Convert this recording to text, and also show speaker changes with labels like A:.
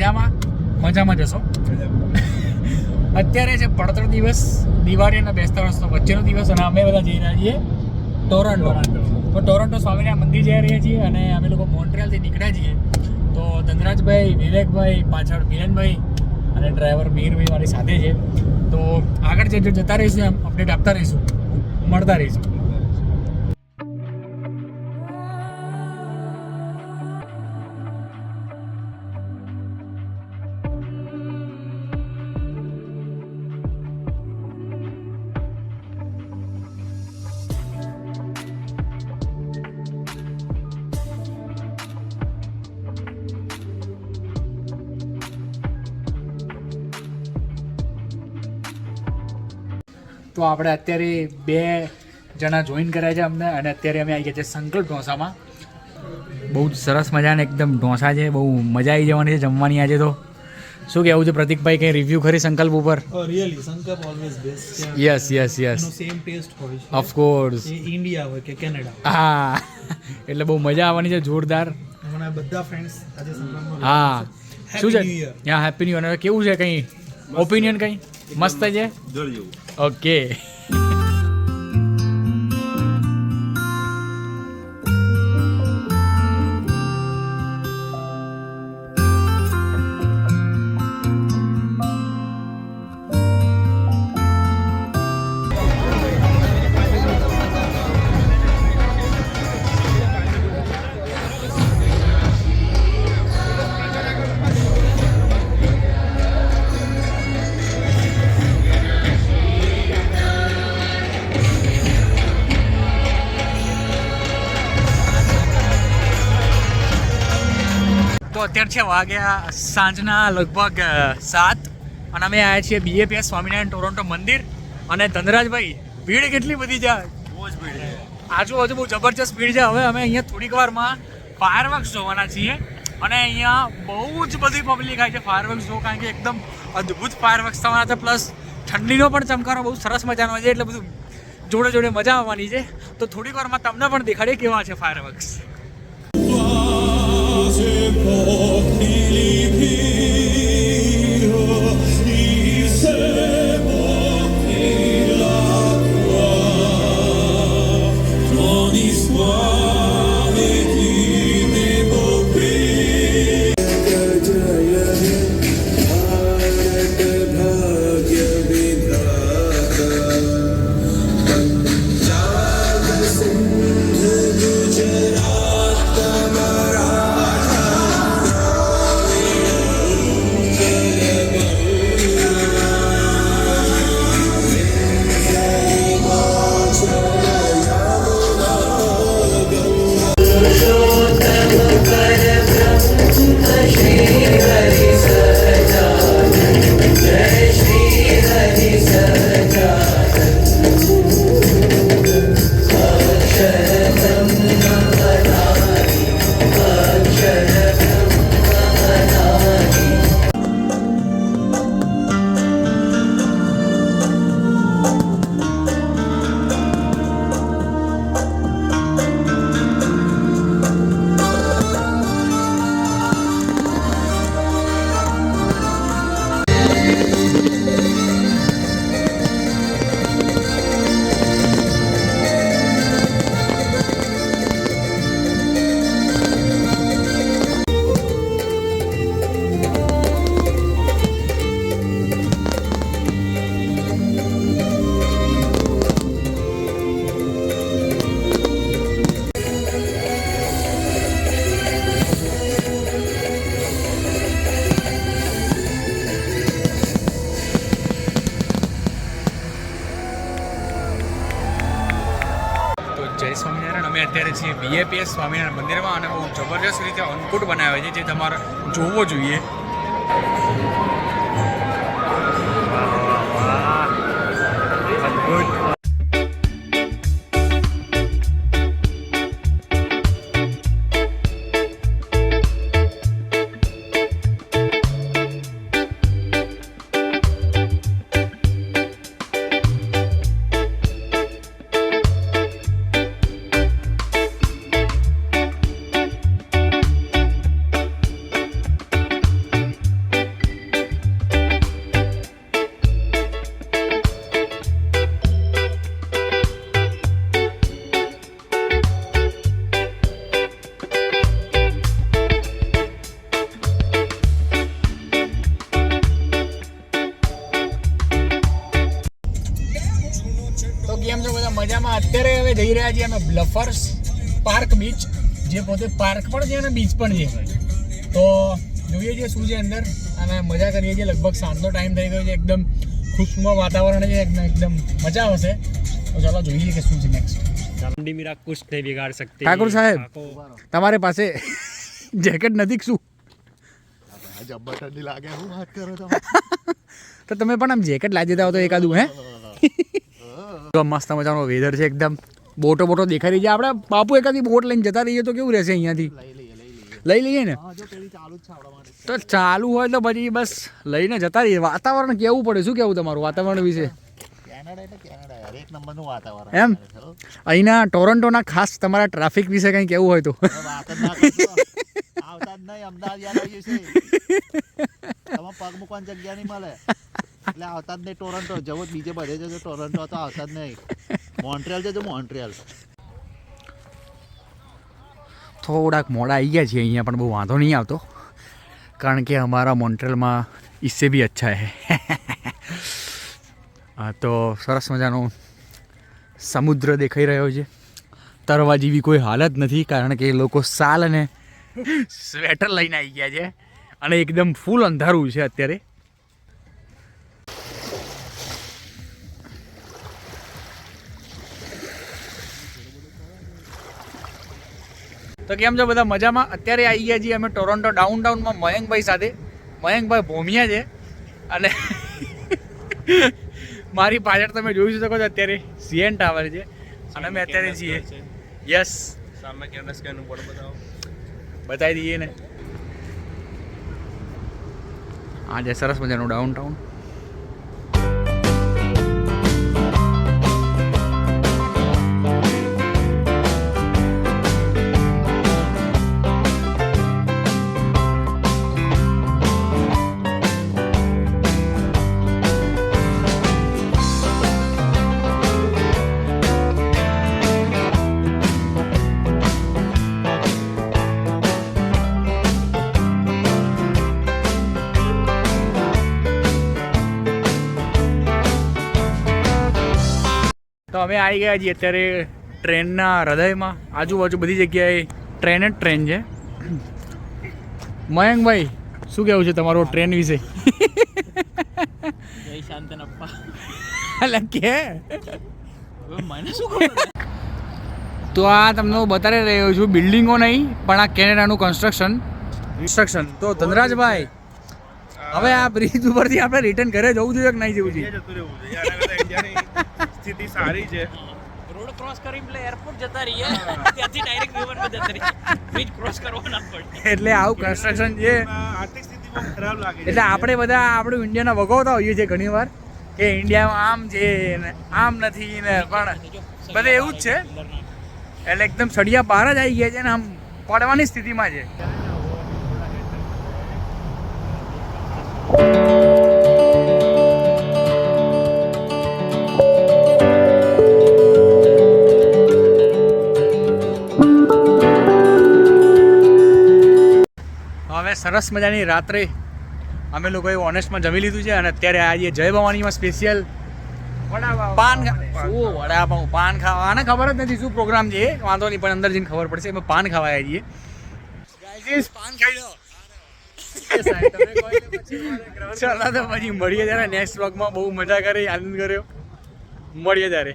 A: મજામાં જશો. અત્યારે છે પડતર દિવસ, દિવાળી અને બેસતા વર્ષનો વચ્ચેનો દિવસ, અને અમે બધા જઈ રહ્યા છીએ ટોરન્ટો. તો ટોરન્ટો સ્વામિનારાયણ મંદિર જઈ રહ્યા છીએ, અને અમે લોકો મોન્ટ્રિયલથી નીકળ્યા છીએ. તો ધનરાજભાઈ, વિવેકભાઈ, પાછળ મિલનભાઈ અને ડ્રાઈવર મીરભાઈ મારી સાથે છે. તો આગળ જે જતા રહીશું એમ અપડેટ આપતા રહીશું, મળતા રહીશું. તો આપણે અત્યારે 2 જણા જોઈન કર્યા છે અમને, અને અત્યારે અમે આવી ગયા છે સંકલ્પ ઢોસામાં. બહુ જ સરસ મજાને એકદમ ઢોસા છે, બહુ મજા આવી જવાની છે જમવાની આજે. તો શું કહેવું છે પ્રતિકભાઈ, કંઈ રિવ્યૂ ખરી સંકલ્પ ઉપર?
B: રિયલી સંકલ્પ ઓલવેઝ બેસ્ટ છે.
A: યસ યસ યસ,
B: એનો સેમ ટેસ્ટ હોય છે
A: ઓફકોર્સ.
B: એ ઇન્ડિયા હોય કે કેનેડા.
A: હા, એટલે બહુ મજા આવવાની છે, જોરદાર.
B: મને બધા ફ્રેન્ડ્સ આજે સંકલ્પમાં.
A: હા, શું છે?
B: New year.
A: હા, હેપી ન્યૂ યર. કેવું છે, કંઈ ઓપિનિયન કંઈ મસ્ત છે? ઓકે. તો અત્યારે છે વાગ્યા સાંજના લગભગ 7, અને અમે આવ્યા છીએ BAPS સ્વામિનારાયણ ટોરન્ટો મંદિર. અને ધનરાજભાઈ, ભીડ કેટલી બધી છે? બહુ જ ભીડ છે, આજુબાજુ બહુ જબરજસ્ત ભીડ છે. હવે અમે અહીંયા થોડીક વારમાં ફાયરવર્ક્સ જોવાના છીએ, અને અહીંયા બહુ જ બધી પબ્લિક આવી છે ફાયરવર્ક્સ જોવા, કારણ કે એકદમ અદ્ભુત ફાયરવર્ક્સ થવાના છે. પ્લસ ઠંડીનો પણ ચમકારો બહુ સરસ મજાનો છે, એટલે બધું જોડે જોડે મજા આવવાની છે. તો થોડીક વારમાં તમને પણ દેખાડીએ કેવા છે ફાયરવર્ક્સ. જય સ્વામિનારાયણ. અમે અત્યારે છીએ BAPS સ્વામિનારાયણ મંદિરમાં, અને બહુ જબરજસ્ત રીતે અન્નકૂટ બનાવે છે, જે તમારે જોવો જોઈએ. અદ્ભુત. મજામાં. અત્યારે હવે જઈ રહ્યા છીએ અમે બ્લફર્સ પાર્ક બીચ, જે પોતે પાર્ક પણ છે અને બીચ પણ છે. તો જોઈએ છીએ શું છે અંદર અને મજા કરીએ છીએ. લગભગ સાંજનો ટાઈમ થઈ ગયો છે, એકદમ ખુશનુમા વાતાવરણ છે, એકદમ મજા આવશે. તો ચાલો જોઈએ કે શું છે નેક્સ્ટ.
C: ચામડી મીરા કુછ નહીં બિગાડ सकते.
A: ઠાકોર સાહેબ, તમારી પાસે જેકેટ નથી શું?
D: જબ્બર ઠંડી લાગે, હું વાત કરો છો?
A: તો તમે પણ આમ જેકેટ લાવી દેતા હો તો એકાદું. હે તો મસ્ત મજાનો વેધર છે એકદમ. બોટો દેખાઈ રહી છે. આપણે બાપુ એકાદી બોટ લઈને જતા રહીએ તો કેવું રહેશે? અહીંયાથી લઈ લઈએ ને.
D: હા, જો પેલી ચાલુ જ છે આપણા માટે.
A: તો ચાલુ હોય તો પછી બસ લઈને જતા રહીએ. વાતાવરણ કેવું પડે? શું કેવું તમારું વાતાવરણ વિશે?
D: કેનેડા એટલે કેનેડા યાર, એક નંબરનું વાતાવરણ.
A: એમ અહીંના ટોરન્ટોના ખાસ તમારા ટ્રાફિક વિશે કંઈ કેવું હોય તો?
D: વાત જ ના કરશો. આવતા જ નહીં, અમદાવાદ યાદ આવી જશે. તમે પગ મૂકવાની જગ્યા નહીં મળે એટલે આવતા જ નહીં. ટોરન્ટો જવો જ બીજે બધે જજો, ટોરન્ટો તો આવતા જ નહીં. મોન્ટ્રિયલ જજો, મોન્ટ્રિયલ.
A: થોડાક મોડા આવી ગયા છીએ અહીંયા, પણ બહુ વાંધો નહીં આવતો, કારણ કે અમારા મોન્ટ્રિયલમાં इससे भी अच्छा है. હા, તો સરસ મજાનો સમુદ્ર દેખાઈ રહ્યો છે. તરવા જેવી કોઈ હાલત નથી, કારણ કે એ લોકો શાલ અને સ્વેટર લઈને આવી ગયા છે અને એકદમ ફૂલ અંધારું છે અત્યારે. તો કેમ છો બધા? મજામાં? અત્યારે આવી ગયા છીએ અમે ટોરન્ટો ડાઉનટાઉનમાં મયંકભાઈ સાથે. મયંકભાઈ ભોમિયા છે અને મારી પાછળ તમે જોઈ શકો છો અત્યારે સીએન ટાવર છે અને અમે અત્યારે છીએ. યસ,
C: સામે કેનસ કે નું બોર્ડ બતાવો.
A: બતાવી દઈએ ને. આ જે સરસ મજાનું ડાઉનટાઉન. તો અમે આવી ગયા છીએ અત્યારે ટ્રેનના હૃદયમાં. આજુબાજુ બધી જગ્યાએ ટ્રેન જ ટ્રેન છે. મયંકભાઈ, શું કહેવું છે તમારું ટ્રેન વિશે?
C: જય શાંતનપ્પા.
A: એટલે કે
C: હવે મને શું ખબર?
A: તો આ તમને હું બતાવી રહ્યો છું બિલ્ડિંગો નહીં, પણ આ કેનેડાનું કન્સ્ટ્રક્શન. તો ધનરાજભાઈ, હવે આ બ્રિજ ઉપરથી આપણે રિટર્ન ઘરે જવું જોઈએ કે નહીં જવું જોઈએ?
C: જતું રહેવું છે યાર. આગળ ઇન્ડિયાની સ્થિતિ સારી છે. રોડ ક્રોસ કરીને પેલા એરપોર્ટ જતા રહીએ, ત્યાંથી ડાયરેક્ટ વિમાનમાં જતા રહીએ. બ્રિજ ક્રોસ કરવો ના પડે.
A: એટલે આવું કન્સ્ટ્રક્શન છે.
C: આર્થિક સ્થિતિ બહુ ખરાબ લાગે છે.
A: એટલે આપણે બધા આપણું ઇન્ડિયાના વગોવતા હોઈએ છીએ ઘણી વાર કે ઇન્ડિયામાં આમ છે ને આમ નથી ને, પણ બધે એવું જ છે. એટલે એકદમ સળિયા બહાર જ આવી ગયા છે ને આમ પડવાની સ્થિતિમાં છે. હવે સરસ મજાની રાત્રે અમે લોકોએ ઓનેસ્ટમાં જમી લીધું છે અને અત્યારે આજે જય ભવાનીમાં સ્પેશિયલ પાન વડાપાઉં પાન ખાવા. આને ખબર જ નથી શું પ્રોગ્રામ છે, વાંધો નહીં, પણ અંદર જઈને ખબર પડશે. અમે પાન ખાવા આવ્યા છીએ. પાન ખાઈ લો. ચાલો તો પછી મળીએ ત્યારે નેક્સ્ટ વ્લોગમાં. બહુ મજા કરી, આનંદ કર્યો. મળીએ ત્યારે.